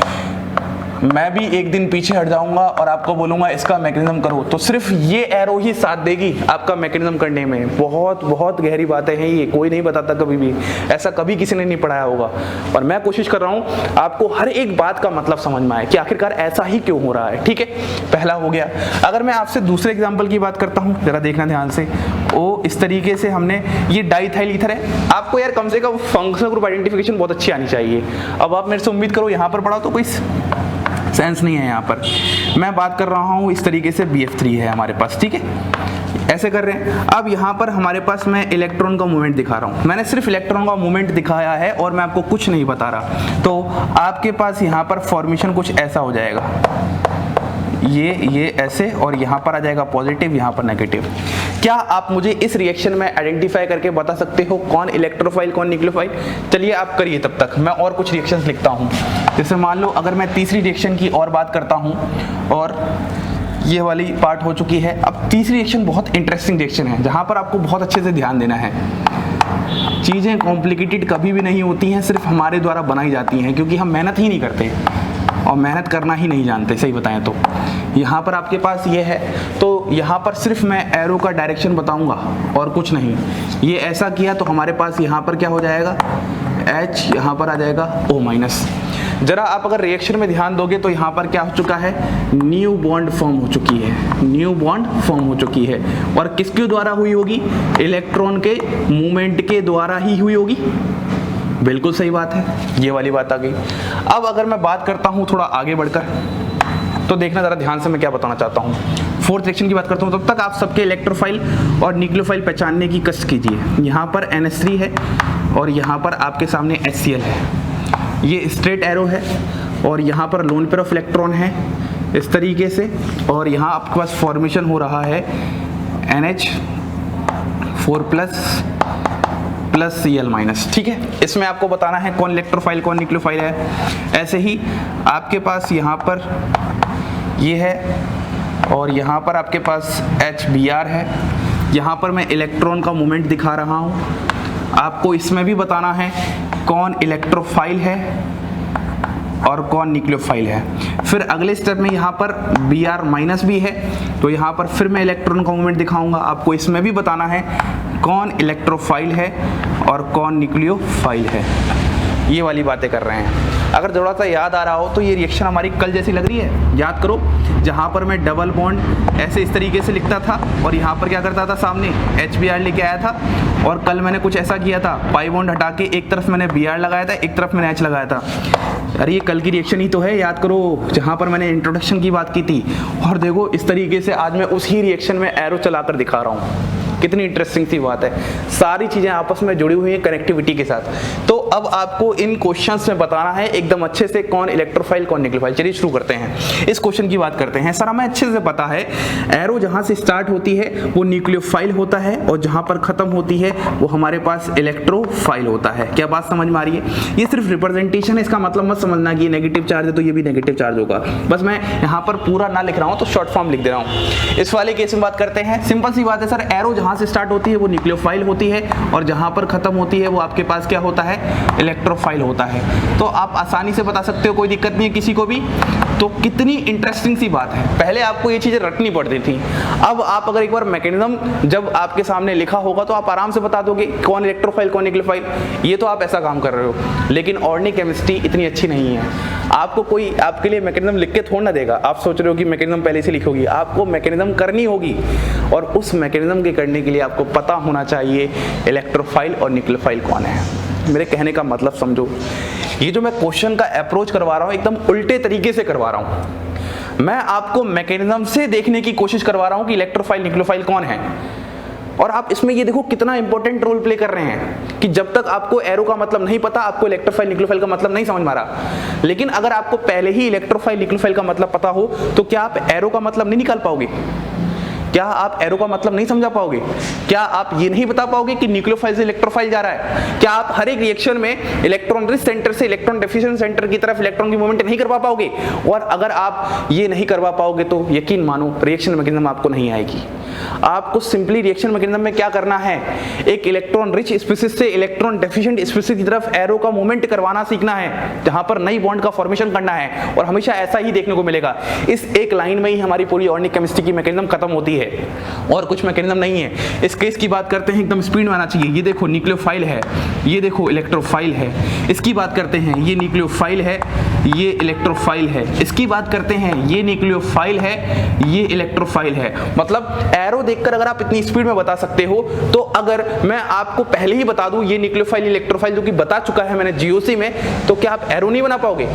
मैं भी एक दिन पीछे हट जाऊंगा और आपको बोलूंगा इसका मैकेनिज्म करो, तो सिर्फ ये एरो ही साथ देगी आपका मैकेनिज्म करने में। बहुत बहुत गहरी बातें हैं ये, कोई नहीं बताता कभी भी, ऐसा कभी किसी ने नहीं पढ़ाया होगा। और मैं कोशिश कर रहा हूँ आपको हर एक बात का मतलब समझ में आए कि आखिरकार ऐसा ही क्यों हो रहा है, ठीक है। पहला हो गया। अगर मैं आपसे दूसरे एग्जाम्पल की बात करता हूँ, जरा देखना ध्यान से। ओ इस तरीके से हमने, ये डाइथाइल ईथर है, आपको यार कम से कम फंक्शनल ग्रुप आइडेंटिफिकेशन बहुत अच्छी आनी चाहिए। अब आप मेरे से उम्मीद करो यहाँ पर पढ़ा तो कोई सेंस नहीं है। यहाँ पर मैं बात कर रहा हूँ इस तरीके से BF3 है हमारे पास, ठीक है, ऐसे कर रहे हैं। अब यहाँ पर हमारे पास मैं इलेक्ट्रॉन का मूवमेंट दिखा रहा हूँ, मैंने सिर्फ इलेक्ट्रॉन का मूवमेंट दिखाया है और मैं आपको कुछ नहीं बता रहा। तो आपके पास यहाँ पर फॉर्मेशन कुछ ऐसा हो जाएगा, ये ऐसे, और यहाँ पर आ जाएगा पॉजिटिव, यहाँ पर नेगेटिव। क्या आप मुझे इस रिएक्शन में आइडेंटिफाई करके बता सकते हो कौन इलेक्ट्रोफाइल कौन न्यूक्लियोफाइल? चलिए आप करिए, तब तक मैं और कुछ रिएक्शंस लिखता हूँ। जैसे मान लो अगर मैं तीसरी रिएक्शन की और बात करता हूँ, और ये वाली पार्ट हो चुकी है। अब तीसरी रिएक्शन बहुत इंटरेस्टिंग रिएक्शन है जहाँ पर आपको बहुत अच्छे से ध्यान देना है। चीज़ें कॉम्प्लिकेटेड कभी भी नहीं होती हैं, सिर्फ हमारे द्वारा बनाई जाती हैं, क्योंकि हम मेहनत ही नहीं करते और मेहनत करना ही नहीं जानते, सही बताएं तो। यहाँ पर आपके पास ये है, तो यहाँ पर सिर्फ मैं एरो का डायरेक्शन बताऊंगा और कुछ नहीं। ये ऐसा किया तो हमारे पास यहाँ पर क्या हो जाएगा, H, यहाँ पर आ जाएगा O माइनस। जरा आप अगर रिएक्शन में ध्यान दोगे तो यहाँ पर क्या हो चुका है, न्यू बॉन्ड फॉर्म हो चुकी है, न्यू बॉन्ड फॉर्म हो चुकी है। और किसके द्वारा हुई होगी, इलेक्ट्रॉन के मूवमेंट के द्वारा ही हुई होगी। बिल्कुल सही बात है, ये वाली बात आ गई। अब अगर मैं बात करता हूँ थोड़ा आगे बढ़कर, तो देखना जरा ध्यान से मैं क्या बताना चाहता हूँ। फोर्थ रिएक्शन की बात करता हूँ, तब तक आप सबके इलेक्ट्रोफाइल और न्यूक्लियोफाइल पहचानने की कष्ट कीजिए। यहाँ पर NH3 है और यहाँ पर आपके सामने HCl है, ये स्ट्रेट एरो है, और यहाँ पर लोन पेयर ऑफ इलेक्ट्रॉन है इस तरीके से, और यहाँ आपके पास फॉर्मेशन हो रहा है NH4 प्लस Cl माइनस, ठीक है। इसमें आपको बताना है कौन इलेक्ट्रोफाइल कौन न्यूक्लियोफाइल है। ऐसे ही आपके पास यहाँ पर ये है, और यहाँ पर आपके पास HBr है। यहाँ पर मैं इलेक्ट्रॉन का मूवमेंट दिखा रहा हूँ, आपको इसमें भी बताना है कौन इलेक्ट्रोफाइल है और कौन न्यूक्लियोफाइल है। फिर अगले स्टेप में यहाँ पर Br माइनस भी है, तो यहाँ पर फिर मैं इलेक्ट्रॉन का मूवमेंट दिखाऊंगा, आपको इसमें भी बताना है कौन इलेक्ट्रोफाइल है और कौन न्यूक्लियोफाइल है। ये वाली बातें कर रहे हैं। अगर थोड़ा सा याद आ रहा हो तो ये रिएक्शन हमारी कल जैसी लग रही है, याद करो, जहाँ पर मैं डबल बॉन्ड ऐसे इस तरीके से लिखता था और यहाँ पर क्या करता था, सामने HBr लेके आया था, और कल मैंने कुछ ऐसा किया था, पाई बॉन्ड हटा के एक तरफ मैंने Br लगाया था, एक तरफ मैंने H लगाया था। अरे ये कल की रिएक्शन ही तो है, याद करो, जहाँ पर मैंने इंट्रोडक्शन की बात की थी। और देखो इस तरीके से आज मैं उसी रिएक्शन में एरो चलाकर दिखा रहा हूँ। कितनी इंटरेस्टिंग सी बात है, सारी चीजें आपस में जुड़ी हुई हैं कनेक्टिविटी के साथ। तो अब आपको इन क्वेश्चंस में बताना है एकदम अच्छे से कौन इलेक्ट्रोफाइल कौन न्यूक्लियोफाइल। चलिए शुरू करते हैं, इस क्वेश्चन की बात करते हैं। सर हमें अच्छे से पता है एरो जहां से स्टार्ट होती है वो न्यूक्लियोफाइल होता है और जहां पर खत्म होती है वो हमारे पास इलेक्ट्रोफाइल होता है। क्या बात समझ में आ रही है? ये सिर्फ रिप्रेजेंटेशन है, इसका मतलब मत समझना कि ये नेगेटिव चार्ज है तो ये भी नेगेटिव चार्ज होगा। बस मैं यहाँ पर पूरा ना लिख रहा हूँ तो शॉर्ट फॉर्म लिख दे रहा हूँ। इस वाले केस में बात करते हैं, सिंपल सी बात है सर, एरो जहां से स्टार्ट होती है वो न्यूक्लियोफाइल होती है और जहां पर खत्म होती है वो आपके पास क्या होता है, इलेक्ट्रोफाइल होता है। तो आप आसानी से बता सकते हो, कोई दिक्कत नहीं है किसी को भी। तो कितनी इंटरेस्टिंग सी बात है, पहले आपको ये चीजें रटनी पड़ती थी, अब आप अगर एक बार मैकेनिज्म जब आपके सामने लिखा होगा तो आप आराम से बता दोगे कौन इलेक्ट्रोफाइल कौन न्यूक्लियोफाइल। ये तो आप ऐसा काम कर रहे हो, लेकिन ऑर्गेनिक केमिस्ट्री इतनी अच्छी नहीं है। आपको कोई आपके लिए मैकेनिज्म लिख के थोड़ा ना देगा। आप सोच रहे हो कि मैकेनिज्म पहले से लिखोगी, आपको मैकेनिज्म करनी होगी और उस मैकेनिज्म के करने के लिए आपको पता होना चाहिए इलेक्ट्रोफाइल और न्यूक्लियोफाइल कौन है। मेरे कहने का मतलब समझो, ये जो मैं क्वेश्चन का अप्रोच करवा रहा हूँ एकदम उल्टे तरीके से करवा रहा हूँ। मैं आपको मैकेनिज्म से देखने की कोशिश करवा रहा हूँ कि इलेक्ट्रोफाइल न्यूक्लियोफाइल कौन है। और आप इसमें ये देखो कितना इंपॉर्टेंट रोल प्ले कर रहे हैं कि जब तक आपको एरो का मतलब नहीं पता, आपको इलेक्ट्रोफाइल न्यूक्लियोफाइल का मतलब नहीं समझ में आ रहा। लेकिन अगर आपको पहले ही इलेक्ट्रोफाइल न्यूक्लियोफाइल का मतलब पता हो तो क्या आप एरो का मतलब नहीं निकाल पाओगे? क्या आप एरो का मतलब नहीं समझा पाओगे? क्या आप ये नहीं बता पाओगे कि न्यूक्लियोफाइल से इलेक्ट्रोफाइल जा रहा है? क्या आप हर एक रिएक्शन में इलेक्ट्रॉन रिच सेंटर से इलेक्ट्रॉन डेफिशिएंट सेंटर की तरफ इलेक्ट्रॉन की मूवमेंट नहीं करवा पाओगे? और अगर आप ये नहीं करवा पाओगे तो यकीन मानो रिएक्शन मैकेनिज्म आपको नहीं आएगी। आपको सिंपली रिएक्शन मैकेनिज्म में क्या करना है, एक इलेक्ट्रॉन रिच स्पीसीज से इलेक्ट्रॉन डेफिशिएंट स्पीसीज की तरफ एरो का मूवमेंट करवाना सीखना है, जहां पर नई बॉन्ड का फॉर्मेशन करना है। और हमेशा ऐसा ही देखने को मिलेगा, इस एक लाइन में ही हमारी पूरी ऑर्गेनिक केमिस्ट्री की मैकेनिज्म खत्म होती है और कुछ मैकेनिज्म नहीं है। इस केस की बात करते हैं, एकदम स्पीड में आना चाहिए। ये देखो न्यूक्लियोफाइल है, ये देखो इलेक्ट्रोफाइल है। इसकी बात करते हैं, ये न्यूक्लियोफाइल है, ये इलेक्ट्रोफाइल है। इसकी बात करते हैं, ये न्यूक्लियोफाइल है, ये इलेक्ट्रोफाइल है। मतलब एरो देखकर अगर आप इतनी स्पीड में बता सकते हो, तो अगर मैं आपको पहले ही बता दूं ये न्यूक्लियोफाइल इलेक्ट्रोफाइल जो कि बता चुका है मैंने जीओसी में, तो क्या आप एरो नहीं बना पाओगे?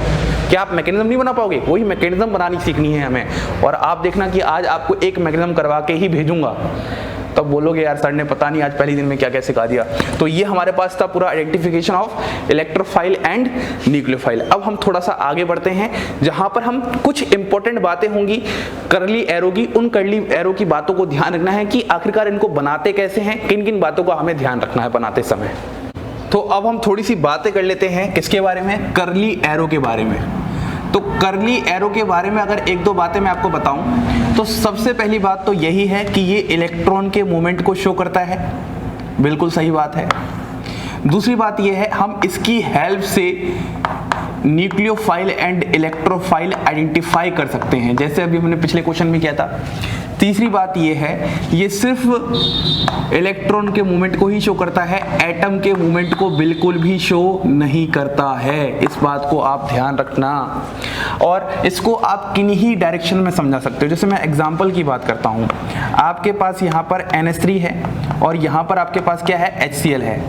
क्या आप मैकेनिज्म नहीं बना पाओगे? वही मैकेनिज्म बनानी सीखनी है हमें। और आप देखना कि आज आपको एक मैकेनिज्म करवा के ही भेजूंगा, तब बोलोगे यार सर ने पता नहीं आज पहले दिन में क्या क्या सिखा दिया। तो ये हमारे पास था पूरा identification of electrophile and nucleophile. अब हम थोड़ा सा आगे बढ़ते हैं, जहां पर हम कुछ इंपॉर्टेंट बातें होंगी कर्ली एरो की। उन कर्ली एरो की बातों को ध्यान रखना है कि आखिरकार इनको बनाते कैसे हैं, किन किन बातों का हमें ध्यान रखना है बनाते समय। तो अब हम थोड़ी सी बातें कर लेते हैं किसके बारे में, कर्ली एरो के बारे में। तो कर्ली एरो के बारे में अगर एक दो बातें मैं आपको बताऊं तो सबसे पहली बात तो यही है कि ये इलेक्ट्रॉन के मूवमेंट को शो करता है, बिल्कुल सही बात है। दूसरी बात ये है हम इसकी हेल्प से न्यूक्लियोफाइल एंड इलेक्ट्रोफाइल आइडेंटिफाई कर सकते हैं, जैसे अभी हमने पिछले क्वेश्चन में किया था। तीसरी बात ये है ये सिर्फ इलेक्ट्रॉन के मूवमेंट को ही शो करता है, एटम के मूवमेंट को बिल्कुल भी शो नहीं करता है। इस बात को आप ध्यान रखना और इसको आप किन्हीं डायरेक्शन में समझा सकते हो। जैसे मैं एग्जांपल की बात करता हूँ, आपके पास यहाँ पर NH3 है और यहाँ पर आपके पास क्या है, HCl है।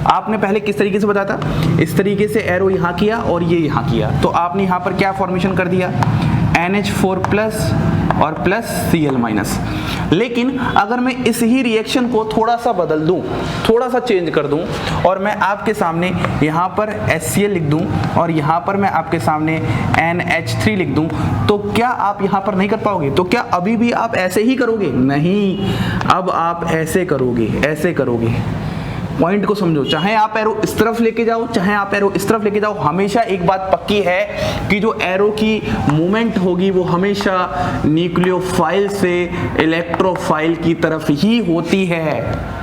आपने पहले किस तरीके से बताया था, इस तरीके से एरो यहाँ किया और ये यहाँ किया, तो आपने यहाँ पर क्या फॉर्मेशन कर दिया, NH4+ और प्लस Cl-। लेकिन अगर मैं इस ही रिएक्शन को थोड़ा सा बदल दूं, थोड़ा सा चेंज कर दूं और मैं आपके सामने यहाँ पर HCl लिख दूं और यहाँ पर मैं आपके सामने NH3 लिख दूं, तो क्या आप यहाँ पर नहीं कर पाओगे? तो क्या अभी भी आप ऐसे ही करोगे? नहीं, अब आप ऐसे करोगे, ऐसे करोगे। पॉइंट को समझो, चाहे आप एरो इस तरफ लेके जाओ, चाहे आप एरो इस तरफ लेके जाओ, हमेशा एक बात पक्की है कि जो एरो की मूवमेंट होगी वो हमेशा न्यूक्लियोफाइल से इलेक्ट्रोफाइल की तरफ ही होती है।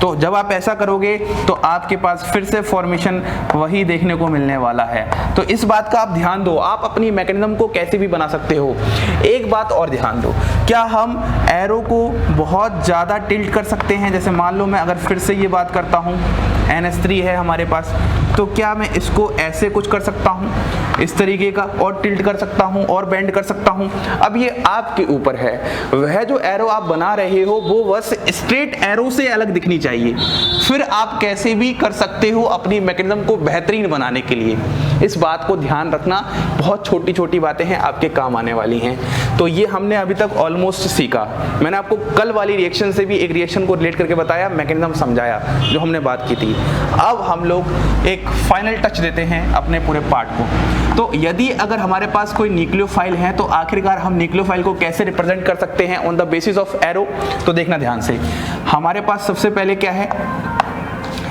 तो जब आप ऐसा करोगे तो आपके पास फिर से फॉर्मेशन वही देखने को मिलने वाला है। तो इस बात का आप ध्यान दो, आप अपनी मैकेनिज्म को कैसे भी बना सकते हो। एक बात और ध्यान दो, क्या हम एरो को बहुत ज़्यादा टिल्ट कर सकते हैं? जैसे मान लो मैं अगर फिर से ये बात करता हूँ, NH3 है हमारे पास, तो क्या मैं इसको ऐसे कुछ कर सकता हूँ? इस तरीके का, और टिल्ट कर सकता हूं और बेंड कर सकता हूं। अब ये आपके ऊपर है, वह जो एरो आप बना रहे हो वो बस स्ट्रेट एरो से अलग दिखनी चाहिए, फिर आप कैसे भी कर सकते हो अपनी मैकेनिज्म को बेहतरीन बनाने के लिए। इस बात को ध्यान रखना, बहुत छोटी छोटी बातें हैं, आपके काम आने वाली हैं। तो ये हमने अभी तक ऑलमोस्ट सीखा। मैंने आपको कल वाली रिएक्शन से भी एक रिएक्शन को रिलेट करके बताया, मैकेनिज्म समझाया जो हमने बात की थी। अब हम लोग एक फाइनल टच देते हैं अपने पूरे पार्ट को। तो यदि अगर हमारे पास कोई न्यूक्लियोफाइल है तो आखिरकार हम न्यूक्लियोफाइल को कैसे रिप्रेजेंट कर सकते हैं on the basis of arrow. तो देखना ध्यान से, हमारे पास सबसे पहले क्या है,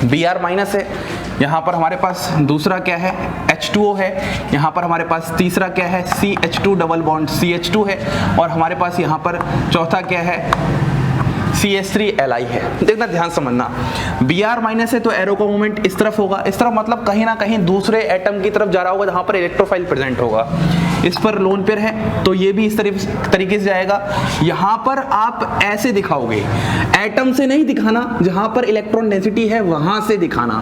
Br माइनस है, यहाँ पर हमारे पास दूसरा क्या है, H2O है, यहाँ पर हमारे पास तीसरा क्या है, CH2 डबल बॉन्ड CH2 है, और हमारे पास यहाँ पर चौथा क्या है, CH3Li है। देखना ध्यान समझना, Br माइनस है तो एरो का मूवमेंट इस तरफ होगा, इस तरफ मतलब कहीं ना कहीं दूसरे एटम की तरफ जा रहा होगा जहां पर इलेक्ट्रोफाइल प्रेजेंट होगा। इस पर लोन पेयर है तो ये भी इस तरीके से जाएगा। यहां पर आप ऐसे दिखाओगे, एटम से नहीं दिखाना, जहां पर इलेक्ट्रॉन डेंसिटी है वहां से दिखाना।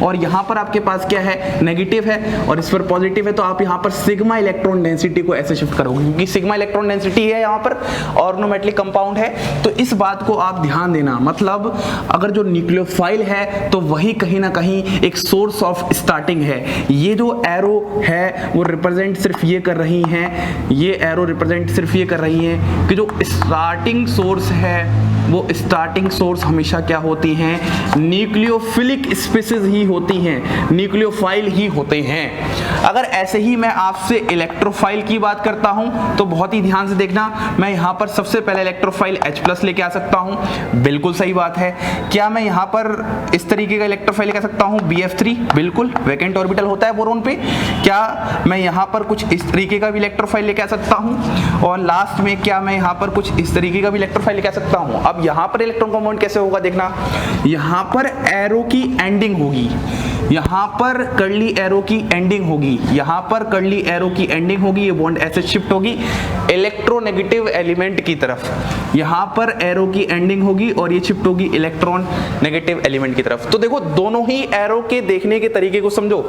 और यहां पर आपके पास क्या है, नेगेटिव है और इस पर पॉजिटिव है, तो आप यहां पर सिग्मा इलेक्ट्रॉन डेंसिटी को ऐसे शिफ्ट करोगे क्योंकि सिग्मा इलेक्ट्रॉन डेंसिटी है यहां पर, ऑर्गेनोमेटलिक कंपाउंड है। तो इस बात को आप ध्यान देना, मतलब अगर जो न्यूक्लियोफाइल है तो वही कहीं ना कहीं एक सोर्स ऑफ स्टार्टिंग है। ये जो एरो है वो रिप्रेजेंट सिर्फ ये कर रही हैं, ये एरो रिप्रेजेंट सिर्फ ये कर रही हैं कि जो स्टार्टिंग सोर्स है वो स्टार्टिंग सोर्स हमेशा क्या होती हैं, न्यूक्लियोफिलिक स्पीसीज ही होती हैं, न्यूक्लियोफाइल ही होते हैं। अगर ऐसे ही मैं आपसे इलेक्ट्रोफाइल की बात करता हूं तो बहुत ही ध्यान से देखना, मैं यहां पर सबसे पहले इलेक्ट्रोफाइल H+ लेके आ सकता हूं, बिल्कुल सही बात है। क्या मैं यहां पर इस तरीके का इलेक्ट्रोफाइल लेके आ सकता हूं, Bf3, बिल्कुल, वैकेंट ऑर्बिटल होता है बोरोन पे। क्या मैं यहां पर कुछ इस तरीके का भी इलेक्ट्रोफाइल लेके आ सकता हूं, और लास्ट में क्या मैं यहां पर कुछ इस तरीके का भी इलेक्ट्रोफाइल लेके आ सकता हूं। अब यहां पर इलेक्ट्रॉन का मूवमेंट कैसे होगा, देखना, यहां पर एरो की एंडिंग होगी, यहां पर कर्ली एरो की एंडिंग होगी, यहां पर कर्ली एरो की एंडिंग होगी, ये बॉन्ड ऐसे शिफ्ट होगी इलेक्ट्रोनेगेटिव एलिमेंट की तरफ, यहां पर एरो की एंडिंग होगी और ये शिफ्ट होगी इलेक्ट्रॉन नेगेटिव एलिमेंट की तरफ। तो देखो दोनों ही एरो के देखने के तरीके को समझो।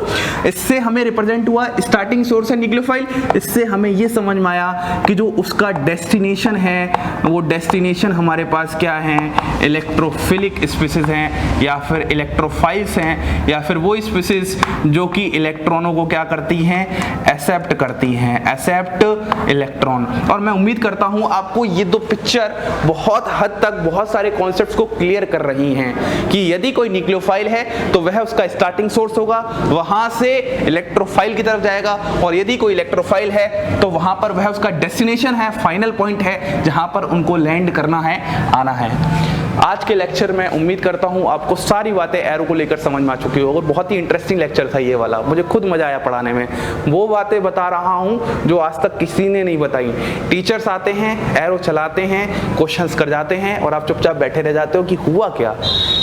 इससे हमें रिप्रेजेंट हुआ स्टार्टिंग सोर्स है न्यूक्लियोफाइल, इससे हमें ये समझ में आया कि जो उसका डेस्टिनेशन है वो डेस्टिनेशन हमारे पास क्या है, इलेक्ट्रोफिलिक स्पीसीज हैं या फिर इलेक्ट्रोफाइल्स हैं, या फिर वो स्पीसीज जो कि इलेक्ट्रॉनों को क्या करती हैं, एक्सेप्ट करती हैं, एक्सेप्ट इलेक्ट्रॉन। और मैं उम्मीद करता हूं आपको ये दो पिक्चर बहुत हद तक बहुत सारे कॉन्सेप्ट्स को क्लियर कर रही हैं कि यदि कोई न्यूक्लियोफाइल है तो वह उसका स्टार्टिंग सोर्स होगा, वहां से इलेक्ट्रोफाइल की तरफ जाएगा, और यदि कोई इलेक्ट्रोफाइल है तो वहां पर वह उसका डेस्टिनेशन है, फाइनल पॉइंट है जहां पर उनको लैंड करना है, आना है। आज के लेक्चर में उम्मीद करता हूं आपको सारी बातें एरो को लेकर समझ में आ चुकी हो, और बहुत ही इंटरेस्टिंग लेक्चर था ये वाला, मुझे खुद मजा आया पढ़ाने में। वो बातें बता रहा हूं जो आज तक किसी ने नहीं बताई। टीचर्स आते हैं, एरो चलाते हैं, क्वेश्चंस कर जाते हैं और आप चुपचाप बैठे रह जाते हो कि हुआ क्या,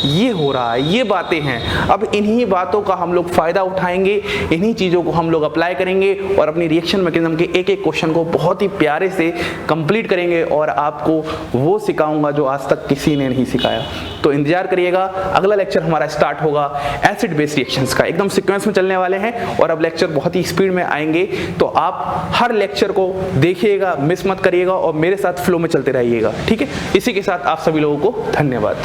ये हो रहा है, ये बातें हैं। अब इन्हीं बातों का हम लोग फायदा उठाएंगे, इन्हीं चीजों को हम लोग अप्लाई करेंगे और अपनी रिएक्शन मैकेनिज्म के एक एक क्वेश्चन को बहुत ही प्यारे से कंप्लीट करेंगे, और आपको वो सिखाऊंगा जो आज तक किसी ने नहीं सिखाया। तो इंतजार करिएगा, अगला लेक्चर हमारा स्टार्ट होगा एसिड बेस रिएक्शंस का, एकदम सीक्वेंस में चलने वाले हैं और अब लेक्चर बहुत ही स्पीड में आएंगे। तो आप हर लेक्चर को देखिएगा, मिस मत करिएगा और मेरे साथ फ्लो में चलते रहिएगा, ठीक है। इसी के साथ आप सभी लोगों को धन्यवाद।